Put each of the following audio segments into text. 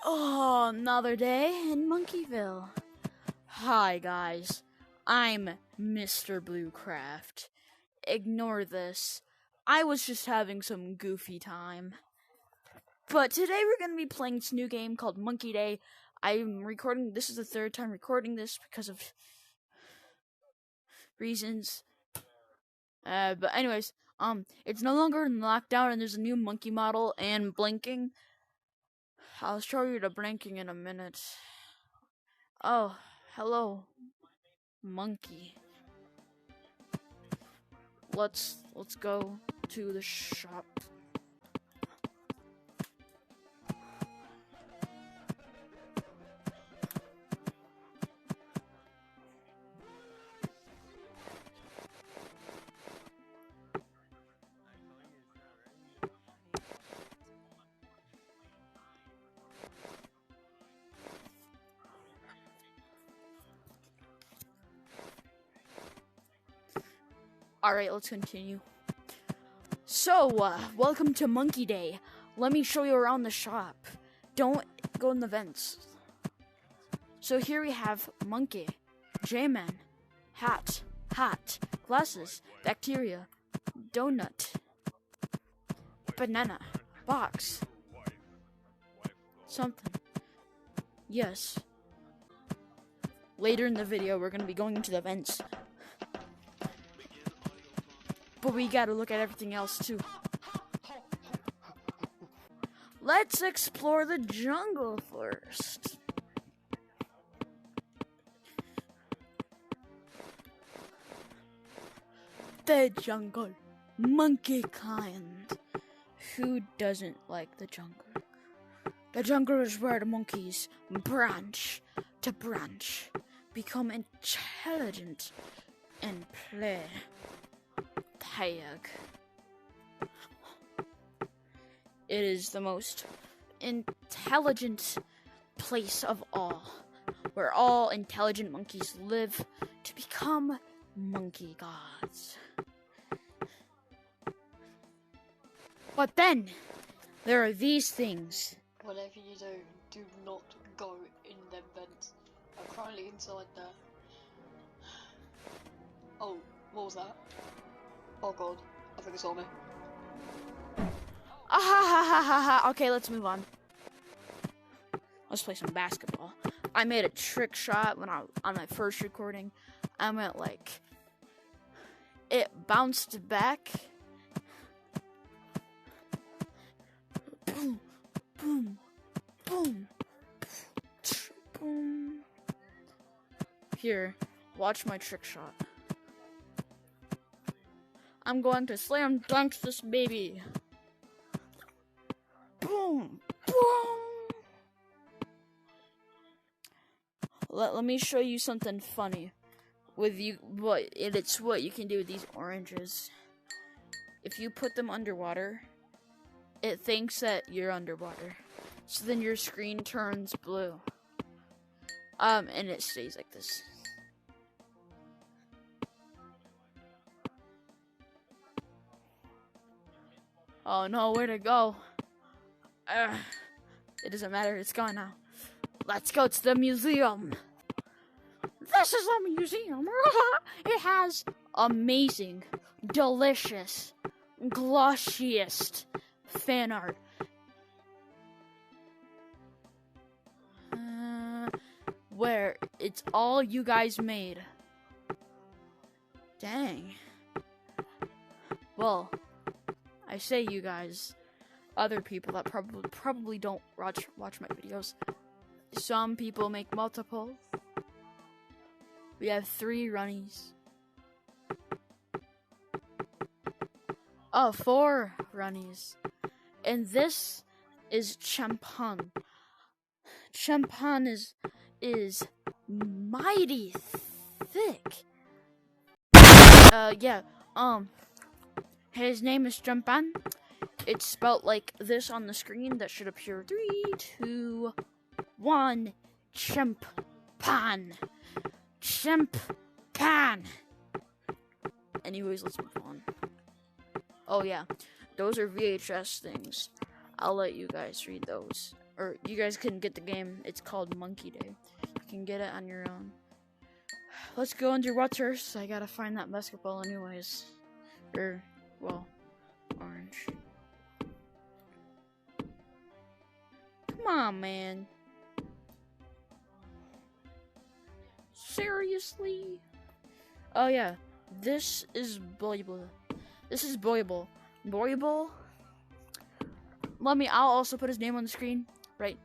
Oh, another day in Monkeyville. Hi, guys. I'm Mr. Bluecraft. Ignore this. I was just having some goofy time. But today we're going to be playing this new game called Monkey Day. This is the third time recording this because of reasons. But anyways, it's no longer in lockdown and there's a new monkey model and blinking. I'll show you the blinking in a minute. Oh, hello, monkey. Let's go to the shop. Alright, let's continue. So, welcome to Monkey Day. Let me show you around the shop. Don't go in the vents. So here we have monkey, J-Man, hat, glasses, bacteria, donut, banana, box, something. Yes. Later in the video, we're going to be going into the vents. But we gotta look at everything else too. Let's explore the jungle first. The jungle. Monkey kind. Who doesn't like the jungle? The jungle is where the monkeys branch to branch, become intelligent, and play. Tag. It is the most intelligent place of all, where all intelligent monkeys live to become monkey gods. But then, there are these things. Whatever you do not go in them vents. I'm currently inside there. Oh, what was that? Oh god, I think it saw me. Okay, let's move on. Let's play some basketball. I made a trick shot on my first recording. I went like, it bounced back. Boom, boom, boom, boom. Here, watch my trick shot. I'm going to slam dunk this baby. Boom, boom. Let me show you something funny with you. It's what you can do with these oranges. If you put them underwater, it thinks that you're underwater. So then your screen turns blue. And it stays like this. Oh no, where'd it go? It doesn't matter, it's gone now. Let's go to the museum. This is a museum. It has amazing, delicious, glossiest fan art. Where it's all you guys made. Dang. Well, I say you guys, other people that probably don't watch my videos. Some people make multiple. We have 3 runnies. Oh, 4 runnies. And this is Champan. Champan is mighty thick. His name is Champan. It's spelt like this on the screen. That should appear. 3, 2, 1. Champan. Champan. Anyways, let's move on. Oh yeah, those are VHS things. I'll let you guys read those. or you guys couldn't get the game. It's called Monkey Day. You can get it on your own. Let's go underwater. So I gotta find that basketball anyways. Or, well, orange. Come on, man. Seriously? Oh yeah, this is Boyable. This is Boyable. Boyable. I'll also put his name on the screen. Right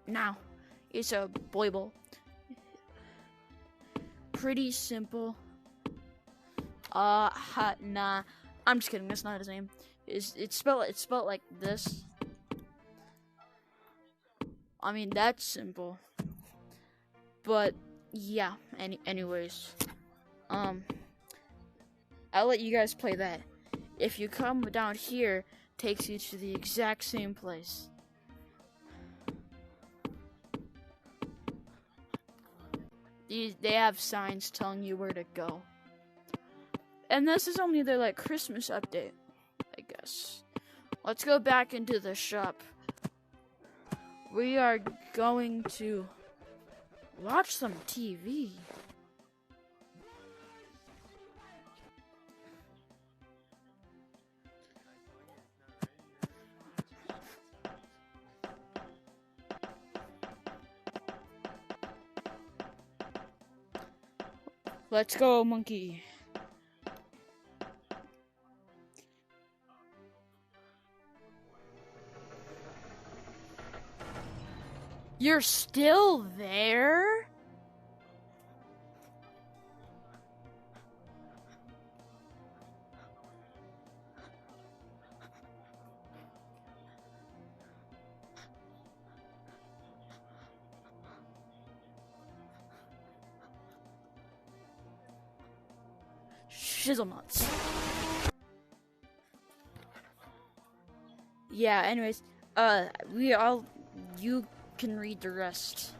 now. It's a Boyable. Pretty simple. Nah. I'm just kidding. That's not his name. It's spelled like this. I mean, that's simple. But yeah. Anyways, I'll let you guys play that. If you come down here, takes you to the exact same place. They have signs telling you where to go. And this is only their like Christmas update, I guess. Let's go back into the shop. We are going to watch some TV. Let's go, monkey. You're still there? Shizzle nuts. Yeah, anyways, you can read the rest.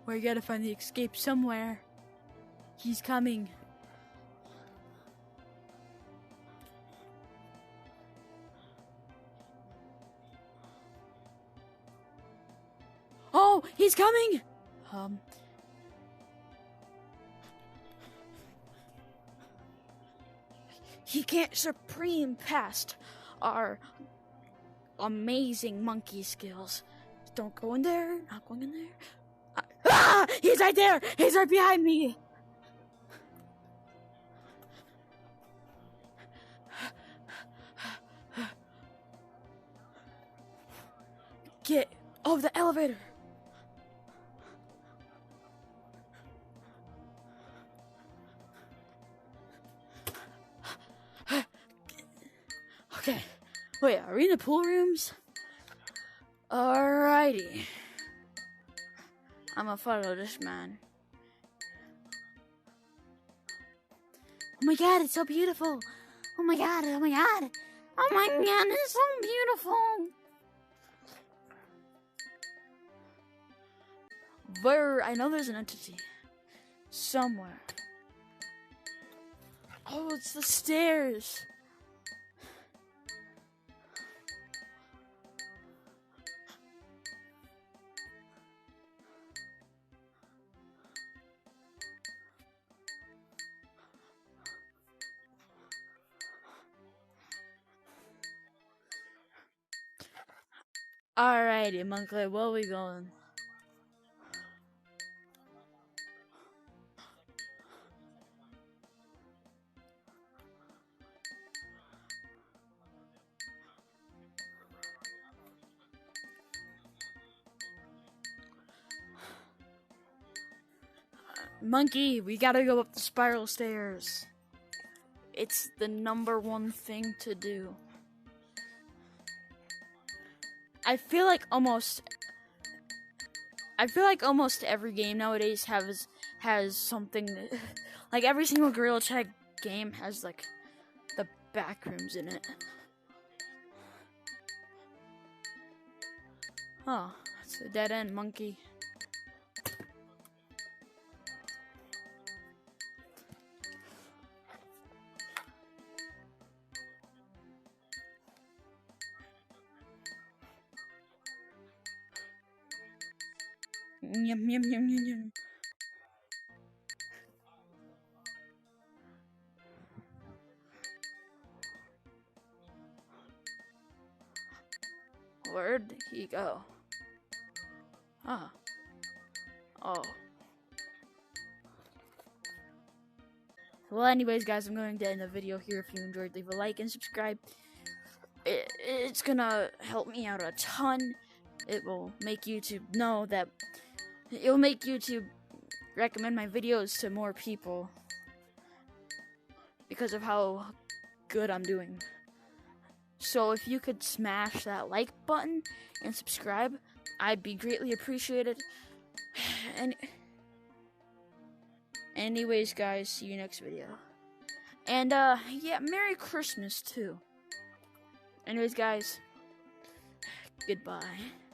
We gotta find the escape somewhere. He's coming. Oh, he's coming! He can't supreme past our amazing monkey skills. Don't go in there. Not going in there. He's right there! He's right behind me! Get over the elevator! Okay. Wait, are we in the pool rooms? Alrighty. I'ma follow this man. Oh my god, it's so beautiful. Oh my god, oh my god. Oh my god, it's so beautiful. I know there's an entity. Somewhere. Oh, it's the stairs. Alrighty, Monkey, where are we going? Monkey, we gotta go up the spiral stairs. It's the #1 thing to do. I feel like almost every game nowadays has something like every single Gorilla Tag game has like the back rooms in it. Oh, it's a dead end, monkey. Yum, yum, yum, yum, yum. Where'd he go? Ah. Oh. Well, anyways, guys, I'm going to end the video here. If you enjoyed, leave a like and subscribe. It's gonna help me out a ton. It will make YouTube know that... It'll make YouTube recommend my videos to more people because of how good I'm doing. So if you could smash that like button and subscribe, I'd be greatly appreciated. And anyways, guys, see you next video. And yeah, Merry Christmas too. Anyways, guys, goodbye.